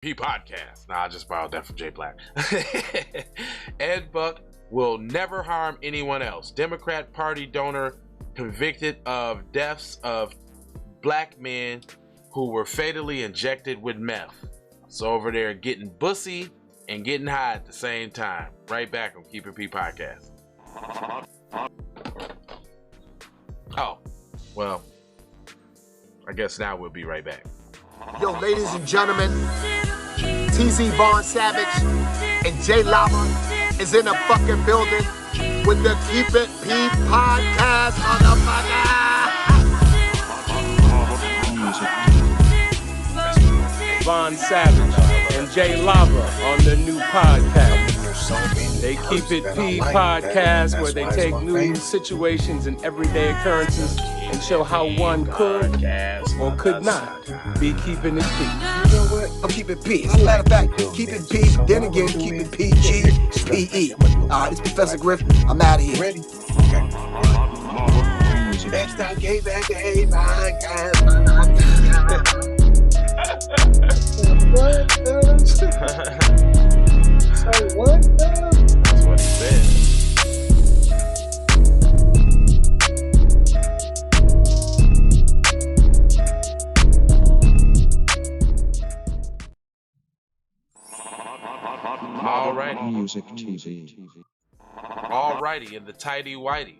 P podcast. Nah, I just borrowed that from Jay Black. Ed BucK will never harm anyone else. Democrat Party donor convicted of deaths of black men who were fatally injected with meth. So over there getting bussy and getting high at the same time. Right back on Keep It P podcast. Oh, well, I guess now we'll be right back. Yo, ladies and gentlemen, TZ Vaughn Savage and Jay Lava is in the fucking building with the Keep It P podcast, motherfucker. Vaughn Savage and Jay Lava on the new podcast. They Keep It P podcast, where they take news, situations, and everyday occurrences and show how one could or could not be keeping it P. You know what? I'm keeping P. As a matter of fact, keep it P. Then again, keep it PG, PE. This is Professor Griff. I'm out of here. Ready? Okay. Next time, gay back to hey, my guys. What? What? That's what he said. Alrighty. Music TV. Alrighty, in the tidy whitey.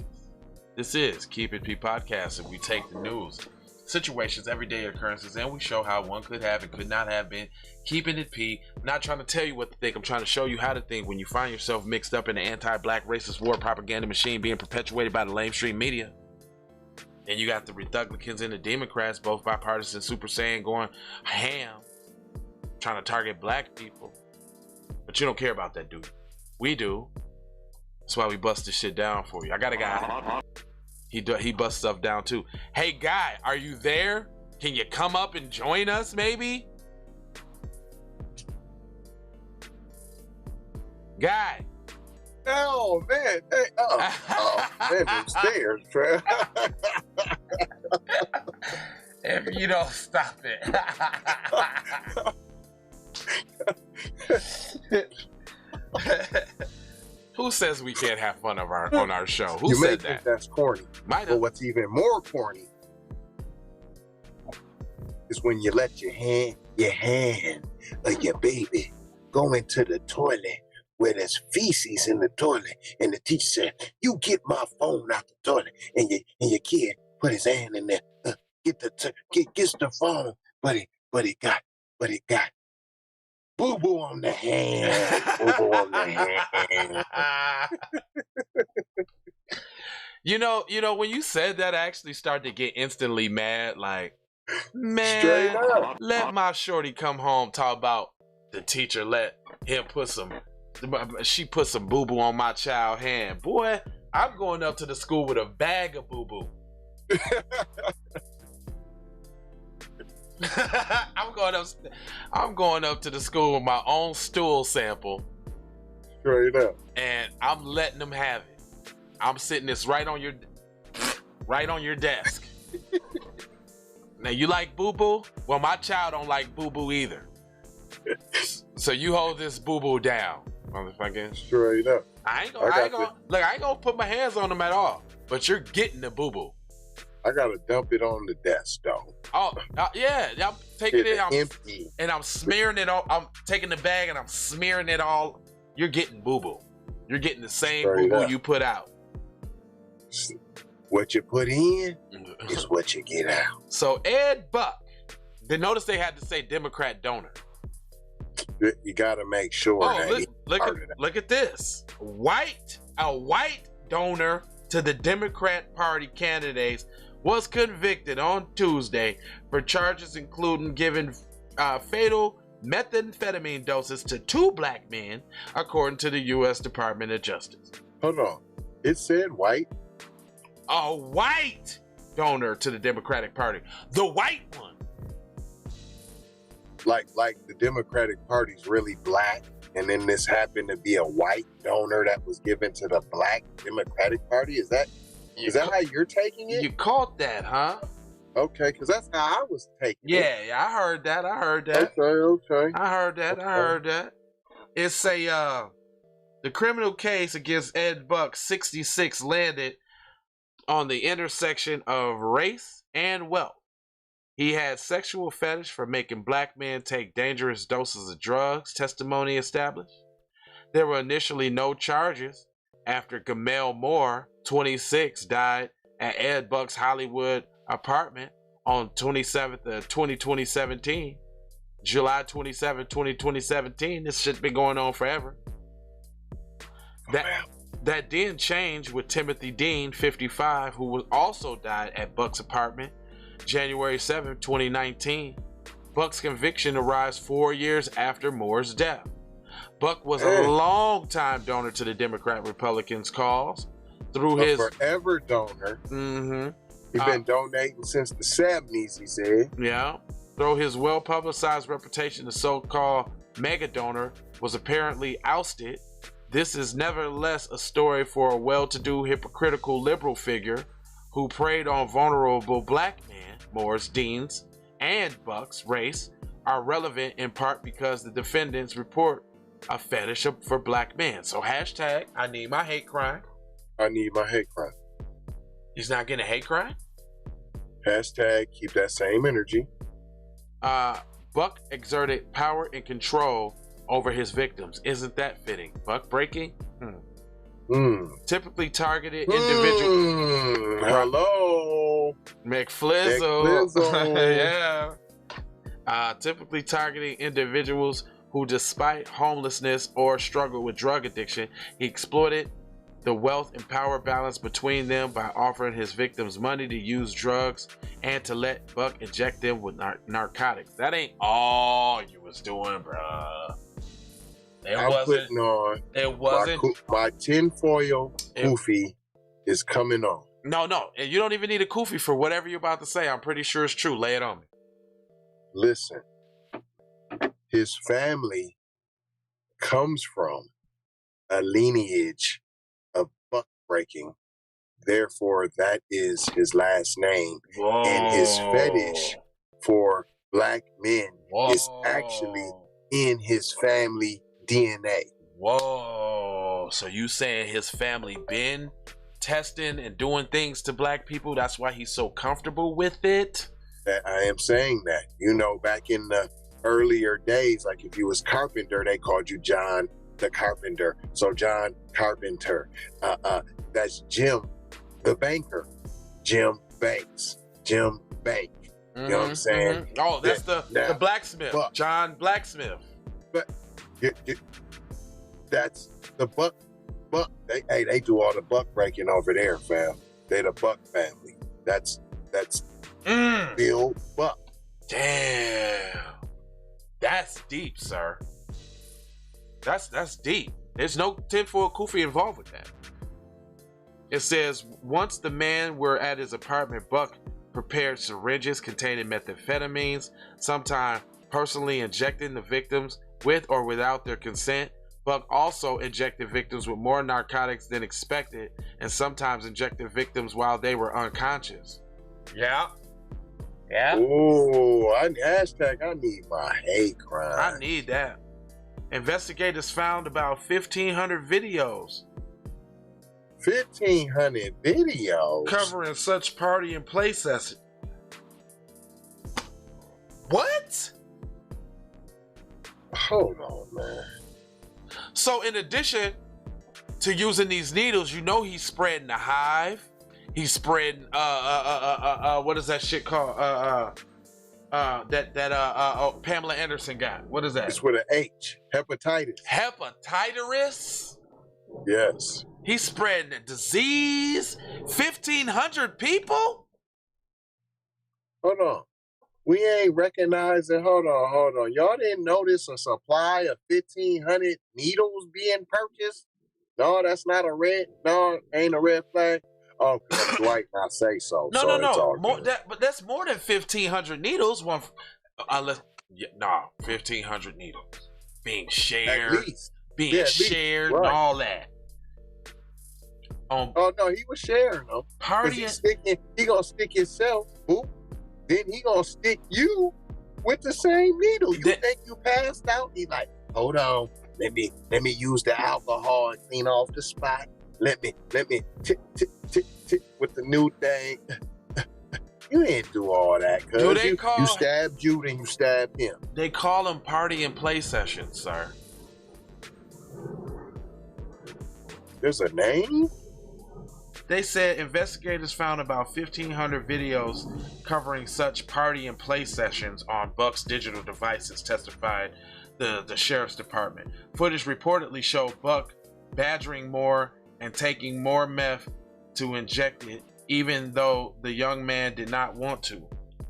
This is Keep It P podcast, and we take the news, situations, everyday occurrences, and we show how one could have and could not have been keeping it P. I'm not trying to tell you what to think. I'm trying to show you how to think when you find yourself mixed up in the anti-black racist war propaganda machine being perpetuated by the lamestream media. And you got the Republicans and the Democrats, both bipartisan Super Saiyan, going ham, trying to target black people. But you don't care about that, dude. We do. That's why we bust this shit down for you. I got a guy. He busts stuff down too. Hey, guy, are you there? Can you come up and join us, maybe? Guy. Oh, man. Hey, man, I'm stairs, Trev. If you don't stop it. Who says we can't have fun on our show? Who you may said think that? that's corny. Might have. But what's even more corny is when you let your hand of your baby go into the toilet where there's feces in the toilet, and the teacher said, "You get my phone out the toilet," and your kid put his hand in there, gets the phone, but it got boo-boo on the hand. Boo-boo on the hand. You know, when you said that, I actually started to get instantly mad. Like, man, Straight up. let my shorty come home, talk about the teacher let him she put some boo-boo on my child hand. Boy, I'm going up to the school with a bag of boo-boo. I'm going up to the school with my own stool sample. Straight up. And I'm letting them have it. I'm sitting this right on your desk. Now, you like boo-boo? Well, my child don't like boo-boo either. So you hold this boo-boo down, motherfucker. Straight up. I ain't gonna put my hands on them at all. But you're getting the boo-boo. I gotta dump it on the desk, though. Oh, yeah. I'm taking it. Empty. And I'm smearing it all. I'm taking the bag and I'm smearing it all. You're getting boo-boo. You're getting the same Straight boo-boo up. you put out. What you put in is what you get out. So Ed BucK, then notice they had to say Democrat donor. You gotta make sure. Oh, look at this. A white donor to the Democrat Party candidates was convicted on Tuesday for charges including giving fatal methamphetamine doses to 2 black men, according to the U.S. Department of Justice. Hold on. It said white. A white donor to the Democratic Party. The white one. Like the Democratic Party's really black, and then this happened to be a white donor that was given to the black Democratic Party? Is that how you're taking it? You caught that, huh? Okay, because that's how I was taking it. Yeah, I heard that. Okay. I heard that. It's the criminal case against Ed BucK 66 landed on the intersection of race and wealth. He had sexual fetish for making black men take dangerous doses of drugs, testimony established. There were initially no charges after Gamel Moore, 26, died at Ed BucK's Hollywood apartment on 27th of 2017. July 27, 2017. This shit's been going on forever. That didn't change with Timothy Dean, 55, who also died at BucK's apartment January 7, 2019. BucK's conviction arrives 4 years after Moore's death. BucK was a long-time donor to the Democrat-Republicans' cause through his forever donor. Mm-hmm. He's been donating since the 70s, he said. Yeah. Through his well-publicized reputation, the so-called mega donor was apparently ousted. This is nevertheless a story for a well-to-do, hypocritical liberal figure who preyed on vulnerable black men. Moore's, Dean's, and BucK's race are relevant in part because the defendants report a fetish for black men. So hashtag, I need my hate crime. I need my hate crime. He's not getting a hate crime? Hashtag, keep that same energy. BucK exerted power and control over his victims. Isn't that fitting? BucK breaking? Typically targeted individuals. Hello. McFlizzle. Yeah. Typically targeting individuals who, despite homelessness or struggle with drug addiction, he exploited the wealth and power balance between them by offering his victims money to use drugs and to let BucK inject them with narcotics. That ain't all you was doing, bruh. It wasn't. My tinfoil goofy is coming on. No. And you don't even need a kufi for whatever you're about to say. I'm pretty sure it's true. Lay it on me. Listen, his family comes from a lineage of buck breaking. Therefore, that is his last name. Whoa. And his fetish for black men is actually in his family DNA. Whoa. So you saying his family been testing and doing things to black people? That's why he's so comfortable with it? I am saying that. You know, back in the earlier days, like if you was Carpenter, they called you John the Carpenter. So John Carpenter. That's Jim the banker. Jim Banks. Jim Bank. You know what I'm saying? Oh, that's the blacksmith. Buck. John Blacksmith. But that's the Buck. They do all the buck breaking over there, fam. They the Buck family. That's Bill Buck. Damn. That's deep, sir. That's deep. There's no tinfoil kufi involved with that. It says, once the men were at his apartment, BucK prepared syringes containing methamphetamines, sometimes personally injecting the victims with or without their consent. BucK also injected victims with more narcotics than expected, and sometimes injected victims while they were unconscious. Yeah. Ooh, hashtag I need my hate crime. I need that. Investigators found about 1,500 videos. 1,500 videos? Covering such party and play sessions. What? Hold on, man. So in addition to using these needles, you know he's spreading the hive. He's spreading what is that shit called? Pamela Anderson got. What is that? It's with an H. Hepatitis. Hepatitis? Yes. He's spreading the disease. 1,500 people? Hold on. We ain't recognizing. Hold on. Y'all didn't notice a supply of 1,500 needles being purchased? No, that's not a red. No, ain't a red flag. Oh, Dwight not say so. No. But that's more than 1,500 needles. 1,500 needles being shared, at least. shared, right. And all that. Oh no, he was sharing them. Party. He gonna stick himself. Boop. then he gonna stick you with the same needle. You think you passed out? He like, hold on, let me use the alcohol and clean off the spot. Let me tick with the new thing. You ain't do all that, cuz you stabbed Jude and you stabbed him. They call them party and play sessions, sir. There's a name? They said investigators found about 1,500 videos covering such party and play sessions on BucK's digital devices, testified the sheriff's department. Footage reportedly showed BucK badgering more and taking more meth to inject it, even though the young man did not want to.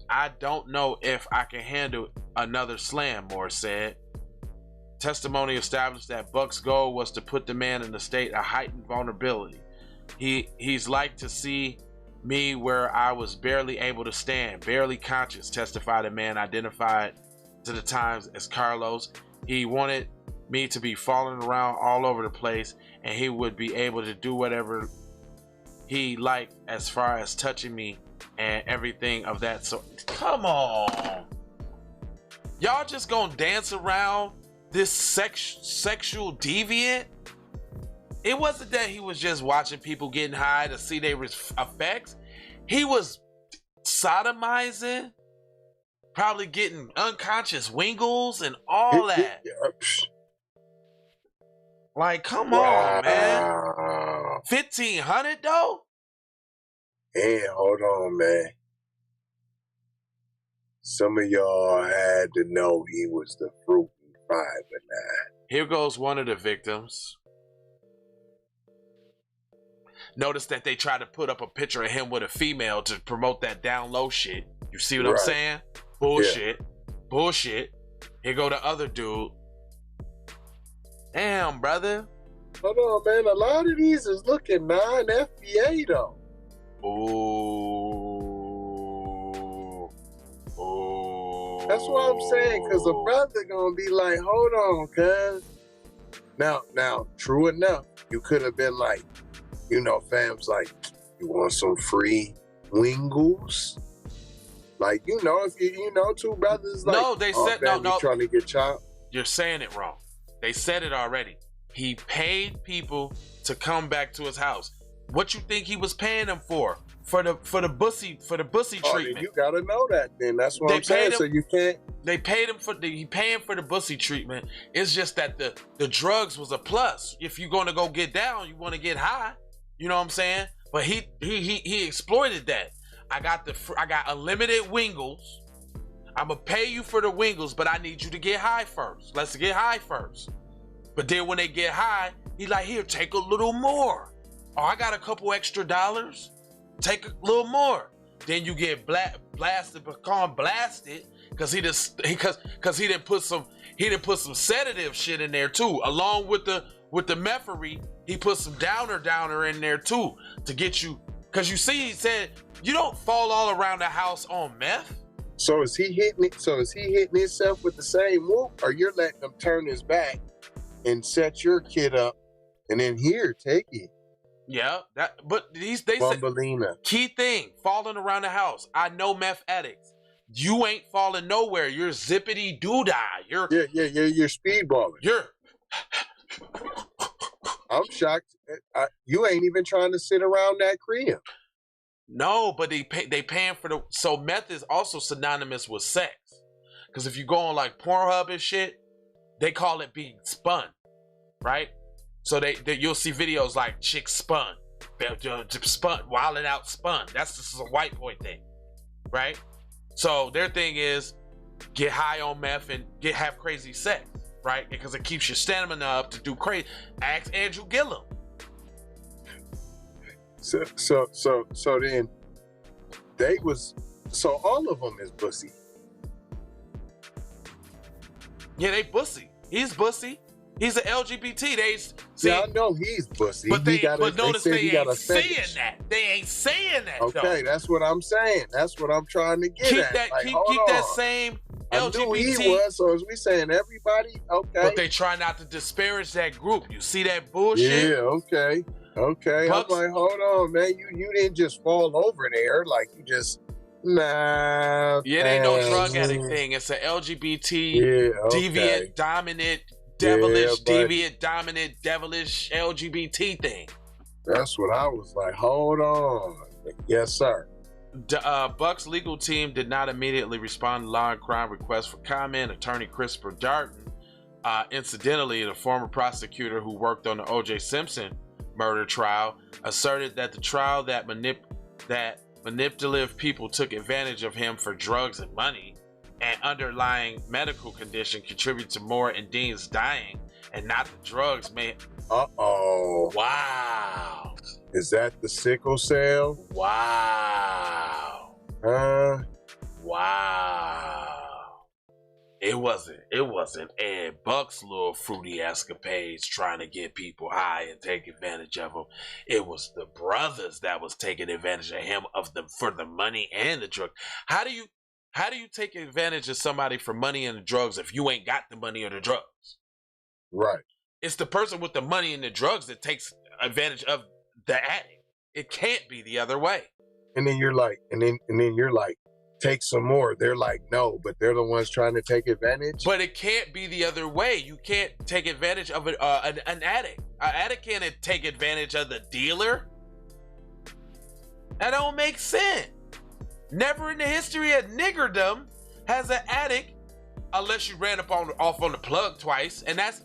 I don't know if I can handle another slam, Moore said. Testimony established that BucK's goal was to put the man in a state of heightened vulnerability. He's like to see me where I was barely able to stand, barely conscious, testified a man identified to the Times as Carlos. He wanted me to be falling around all over the place, and he would be able to do whatever he liked as far as touching me and everything of that sort. Come on. Y'all just gonna dance around this sexual deviant? It wasn't that he was just watching people getting high to see their effects. He was sodomizing, probably getting unconscious wingles and all that. Like, come on, man. 1,500 though? Hey, hold on, man. Some of y'all had to know he was the fruit in 5 and 9. Here goes one of the victims. Notice that they tried to put up a picture of him with a female to promote that down low shit. You see what I'm saying? Bullshit. Yeah. Bullshit. Here go the other dude. Damn, brother. Hold on, man. A lot of these is looking non-FBA, though. Ooh. Ooh. That's what I'm saying, because a brother gonna be like, hold on, cuz. Now, true enough, you could have been like, you know, fam's like, you want some free wingles? Like, you know, if you know, two brothers like, no, they said, fam, no. trying to get chopped. You're saying it wrong. They said it already. He paid people to come back to his house. What you think he was paying them for? For the bussy treatment. Then you gotta know that. Then that's what I'm saying. So you can't. They paid him he paying for the bussy treatment. It's just that the drugs was a plus. If you're gonna go get down, you want to get high. You know what I'm saying? But he exploited that. I got unlimited wingles. I'm gonna pay you for the wingles, but I need you to get high first. Let's get high first. But then when they get high, he like, here, take a little more. Oh, I got a couple extra dollars. Take a little more. Then you get blasted, become blasted, because he didn't put some sedative shit in there too, along with the methery. He put some downer in there too to get you, because you see, he said you don't fall all around the house on meth. So is he hitting it? So is he hitting himself with the same whoop, or you're letting him turn his back and set your kid up, and then here, take it? Yeah, but they said key thing, falling around the house. I know meth addicts. You ain't falling nowhere. You're zippity doo-dah. You're speedballing. I'm shocked. You ain't even trying to sit around that crib. No, but they paying for the. So meth is also synonymous with sex, because if you go on like Pornhub and shit, they call it being spun, right? So you'll see videos like chicks spun, wilding out spun. This is a white boy thing, right? So their thing is get high on meth and have crazy sex, right? Because it keeps your stamina up to do crazy. Ask Andrew Gillum. So then all of them is bussy. Yeah, they bussy. He's bussy. He's an LGBT. I know he's bussy. But notice they ain't saying that. They ain't saying that. Okay, though. That's what I'm saying. That's what I'm trying to get at. Keep that same LGBT. I knew he was. So is we saying everybody? Okay. But they try not to disparage that group. You see that bullshit? Yeah. Okay. I'm like, hold on, man. You didn't just fall over there. Like you just Nah. Yeah, it ain't no drug addict thing. It's a LGBT, deviant, dominant, devilish, devilish LGBT thing. That's what I was like. Hold on. Yes, sir. BucK's legal team did not immediately respond to law and crime requests for comment. Attorney Christopher Darden, incidentally, the former prosecutor who worked on the O.J. Simpson murder trial, asserted that the trial that manipulative people took advantage of him for drugs and money and underlying medical condition contributed to Moore and Dean's dying, and not the drugs made. Uh-oh. Wow. Is that the sickle cell? Wow. Wow. It wasn't Ed BucK's little fruity escapades trying to get people high and take advantage of them. It was the brothers that was taking advantage of him for the money and the drugs. How do you take advantage of somebody for money and the drugs if you ain't got the money or the drugs? Right. It's the person with the money and the drugs that takes advantage of the addict. It can't be the other way. And then you're like, take some more. They're like, no, but they're the ones trying to take advantage. But it can't be the other way. You can't take advantage of an addict. An addict can't take advantage of the dealer. That don't make sense. Never in the history of niggerdom has an addict, unless you ran off on the plug twice, and that's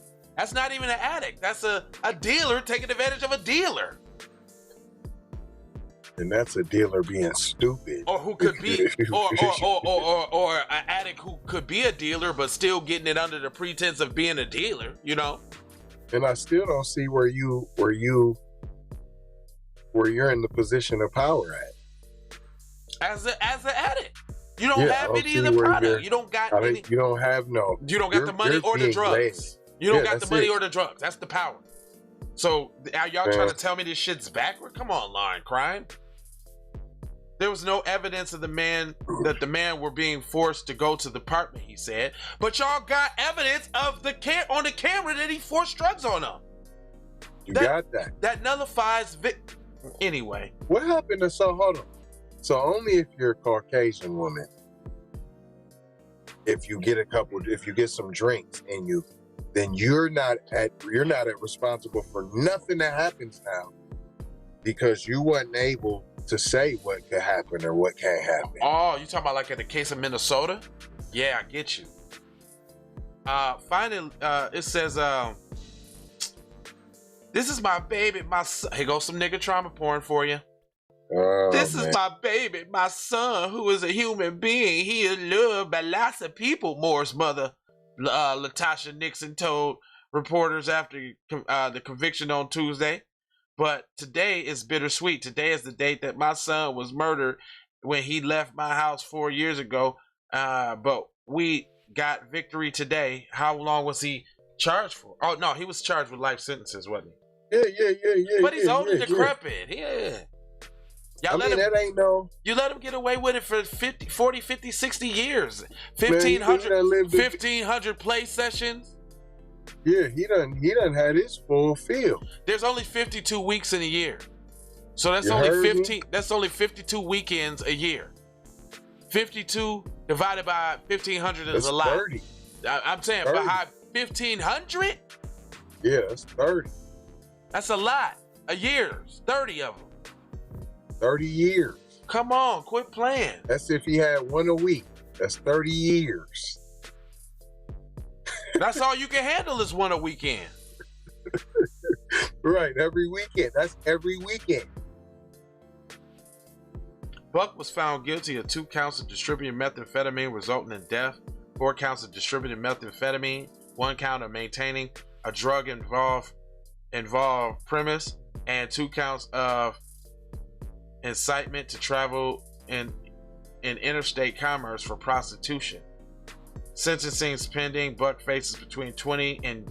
not even an addict. That's a dealer taking advantage of a dealer. And that's a dealer being stupid. Or who could be, or an addict who could be a dealer, but still getting it under the pretense of being a dealer, you know? And I still don't see where you're in the position of power at. As an addict. You don't have any of the product. You don't got any. You don't have no. You don't got the money or the drugs. You don't got the money or the drugs. That's the power. So are y'all trying to tell me this shit's backward? Come on, law and crime. There was no evidence of the man were being forced to go to the apartment, he said. But y'all got evidence of on the camera that he forced drugs on them. You got that. That nullifies anyway. What happened to hold on. So only if you're a Caucasian woman, if you get some drinks and then you're not responsible for nothing that happens now because you wasn't able to say what could happen or what can't happen. Oh, you talking about like in the case of Minnesota? Yeah, I get you. Finally, it says, this is my baby, my son. Here goes some nigga trauma porn for you. Oh, this is my baby, my son, who is a human being. He is loved by lots of people, Moore's mother, Latasha Nixon, told reporters after the conviction on Tuesday. But today is bittersweet. Today is the date that my son was murdered when he left my house 4 years ago. But we got victory today. How long was he charged for? Oh, no, he was charged with life sentences, wasn't he? Yeah. But he's old and decrepit. Yeah. You let him get away with it for 50, 40, 50, 60 years. 1,500 play sessions. Yeah, he done had his full field. There's only 52 weeks in a year. So that's only 15. That's only 52 weekends a year. 52 divided by 1,500 is a lot. 30. I'm saying, 30. but how 1,500? Yeah, that's 30. That's a lot. A year, 30 of them. 30 years. Come on, quit playing. That's if he had one a week. That's 30 years. That's all you can handle is one a weekend. Right, every weekend. That's every weekend. BucK was found guilty of 2 counts of distributing methamphetamine resulting in death, 4 counts of distributing methamphetamine, 1 count of maintaining a drug involved premise, and 2 counts of incitement to travel in interstate commerce for prostitution. Sentencing's pending. BucK faces between 20 and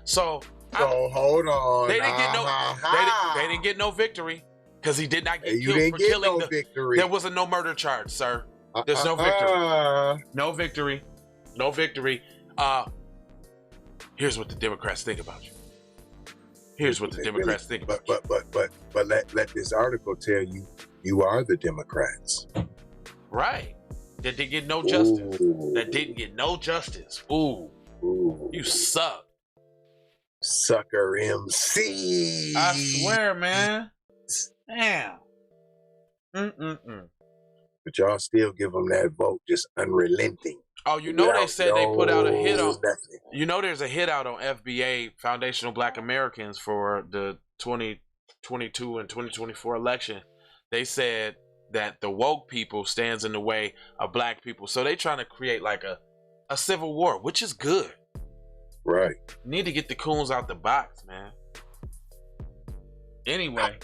So hold on. They didn't get no victory because he did not get killed for killing. Victory. There wasn't no murder charge, sir. There's no victory. No victory. No victory. Here's what the Democrats think about you. Here's what the Democrats think about you. But let this article tell you are the Democrats. Right. That didn't get no justice. That didn't get no justice. Ooh. You suck. Sucker MC. I swear, man. Damn. But y'all still give them that vote, just unrelenting. Oh, you know they said they put out a hit on. You know there's a hit out on FBA, Foundational Black Americans, for the 2022 and 2024 election. They said that the woke people stands in the way of black people. So they trying to create like a civil war, which is good. Right. Need to get the coons out the box, man. Anyway,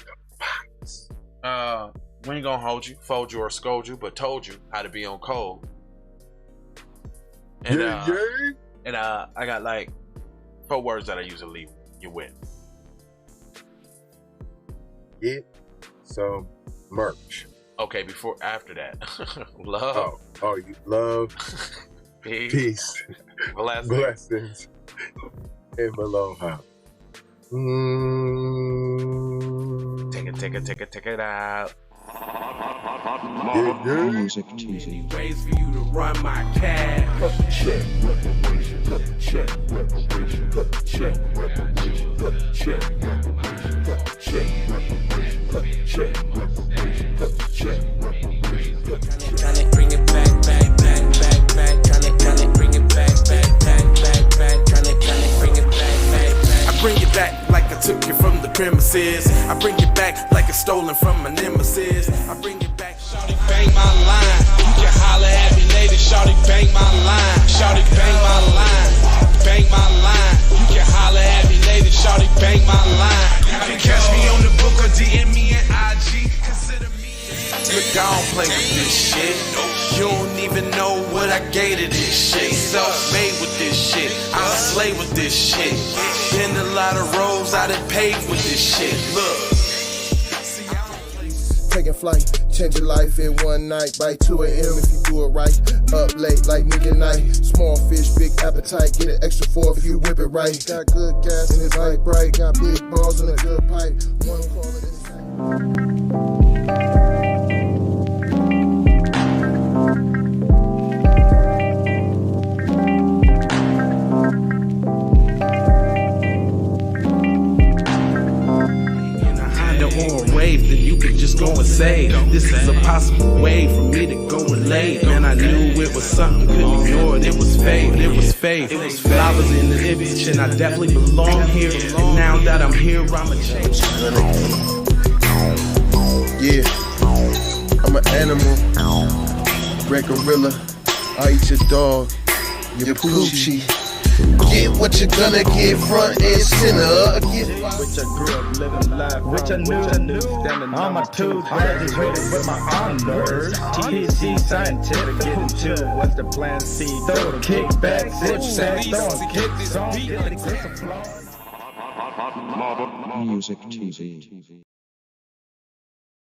we ain't gonna hold you, fold you, or scold you, but told you how to be on cold. And I got like 4 words that I usually leave you with. Get some merch. Okay, after that, love. Oh, you love, peace, blessings, and aloha. Take it out. Music TV. Ways for you to run my cash. Check reparation. Check reparation. Check reparation. Check reparation. Check reparation. Check reparation. Check reparation. Tryna bring it back. Tryna bring it back. Tryna bring it back. I bring it back like I took you from the premises. I bring it back like it's stolen from my nemesis. I bring it back. Shawty bang my line. You can holler at me later. Shawty bang my line. Shawty bang my line. Bang my line. You can holler at me later. Shawty bang my line. You can catch me on the book or DM me at IG. Consider me. Look, I don't play with this shit. You don't even know what I gave to this shit. Self-made with this shit. I slay with this shit. Been a lot of roads I done paved with this shit. Look. Taking flight, change your life in one night. By 2 a.m. if you do it right. Up late like nigga night. Small fish, big appetite. Get an extra 4 if you whip it right. Got good gas and it's light bright. Got big balls and a good pipe. One call it inside. Then you could just go and say, this is a possible way for me to go and lay. Man, I knew it was something, couldn't ignore it. It was faith, it was faith. It was flowers in the image, and I definitely belong here. And now that I'm here, I'ma change. Yeah, I'm an animal, red gorilla. I eat your dog, your poochie. Get what you're gonna get, front and center. Which I grew up living life, which I knew. Standing on my toes, graduated with my honors. TC scientific, getting to what's the plan? C, throw kick back, sit back, throwing kicks on, get the applause. Music TV.